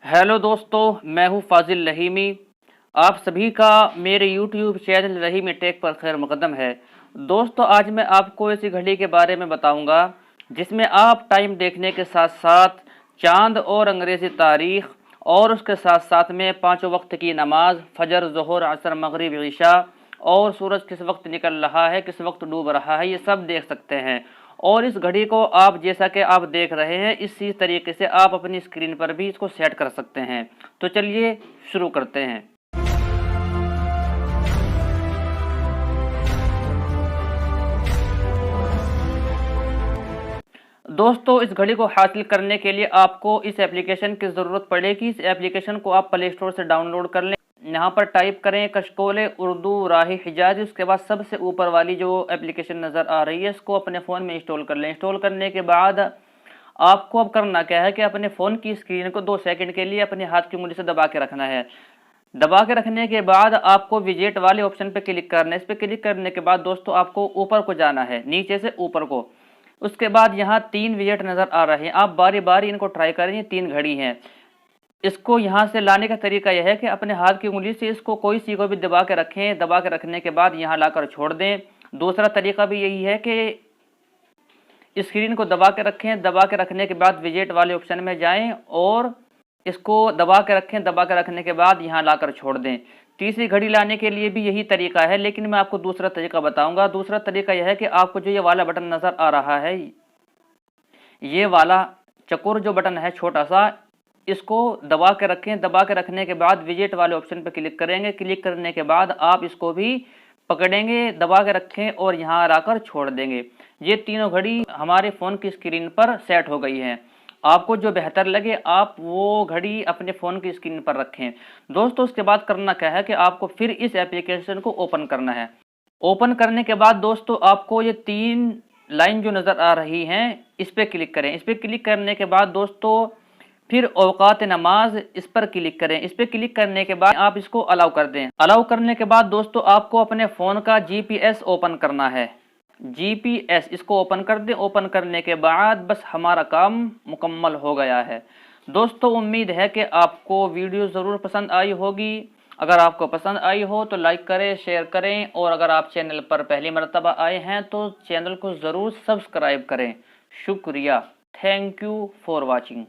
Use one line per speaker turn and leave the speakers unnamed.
Hello दोस्तों, मैं हूं फाजिल रहीमी। आप सभी का मेरे यूट्यूब चैनल रहीमी टेक पर खैर मुकदम है। दोस्तों, आज मैं आपको ऐसी घड़ी के बारे में बताऊंगा जिसमें आप टाइम देखने के साथ साथ चांद और अंग्रेज़ी तारीख और उसके साथ साथ में पाँचों वक्त की नमाज फजर, ज़ोहर, असर, मगरिब, इशा और सूरज किस वक्त निकल रहा है, किस वक्त डूब रहा है, ये सब देख सकते हैं। और इस घड़ी को आप जैसा कि आप देख रहे हैं इसी तरीके से आप अपनी स्क्रीन पर भी इसको सेट कर सकते हैं। तो चलिए शुरू करते हैं। दोस्तों, इस घड़ी को हासिल करने के लिए आपको इस एप्लीकेशन की ज़रूरत पड़ेगी। इस एप्लीकेशन को आप प्ले स्टोर से डाउनलोड कर लें। यहाँ पर टाइप करें कशकोल उर्दू राह हिजाज। उसके बाद सबसे ऊपर वाली जो एप्लीकेशन नज़र आ रही है इसको अपने फ़ोन में इंस्टॉल कर लें। इंस्टॉल करने के बाद आपको अब करना क्या है कि अपने फ़ोन की स्क्रीन को 2 सेकंड के लिए अपने हाथ की उंगली से दबा के रखना है। दबा के रखने के बाद आपको विजेट वाले ऑप्शन पे क्लिक करना है। इस पे क्लिक करने के बाद दोस्तों आपको ऊपर को जाना है, नीचे से ऊपर को। उसके बाद यहाँ 3 विजेट नज़र आ रहे हैं, आप बारी बारी इनको ट्राई करें। ये 3 घड़ी हैं। इसको यहाँ से लाने का तरीका यह है कि अपने हाथ की उंगली से इसको कोई सी को भी दबा के रखें। दबा के रखने के बाद यहाँ लाकर छोड़ दें। दूसरा तरीका भी यही है कि स्क्रीन को दबा के रखें। दबा के रखने के बाद विजेट वाले ऑप्शन में जाएं और इसको दबा के रखें। दबा के रखने के बाद यहाँ लाकर छोड़ दें। तीसरी घड़ी लाने के लिए भी यही तरीका है, लेकिन मैं आपको दूसरा तरीका बताऊंगा। दूसरा तरीका यह है कि आपको जो ये वाला बटन नज़र आ रहा है, ये वाला चकोर जो बटन है छोटा सा, इसको दबा के रखें। दबा के रखने के बाद विजेट वाले ऑप्शन पर क्लिक करेंगे। क्लिक करने के बाद आप इसको भी पकड़ेंगे, दबा के रखें और यहाँ लाकर छोड़ देंगे। ये तीनों घड़ी हमारे फ़ोन की स्क्रीन पर सेट हो गई हैं। आपको जो बेहतर लगे आप वो घड़ी अपने फ़ोन की स्क्रीन पर रखें। दोस्तों, उसके बाद करना क्या है कि आपको फिर इस एप्लीकेशन को ओपन करना है। ओपन करने के बाद दोस्तों आपको ये 3 लाइन जो नज़र आ रही हैं इस पर क्लिक करें। इस पर क्लिक करने के बाद दोस्तों फिर औकात नमाज इस पर क्लिक करें। इस पर क्लिक करने के बाद आप इसको अलाउ कर दें। अलाउ करने के बाद दोस्तों आपको अपने फ़ोन का जीपीएस ओपन करना है। जीपीएस इसको ओपन कर दें। ओपन करने के बाद बस हमारा काम मुकम्मल हो गया है। दोस्तों, उम्मीद है कि आपको वीडियो ज़रूर पसंद आई होगी। अगर आपको पसंद आई हो तो लाइक करें, शेयर करें और अगर आप चैनल पर पहली मर्तबा आए हैं तो चैनल को ज़रूर सब्सक्राइब करें। शुक्रिया। Thank you for watching.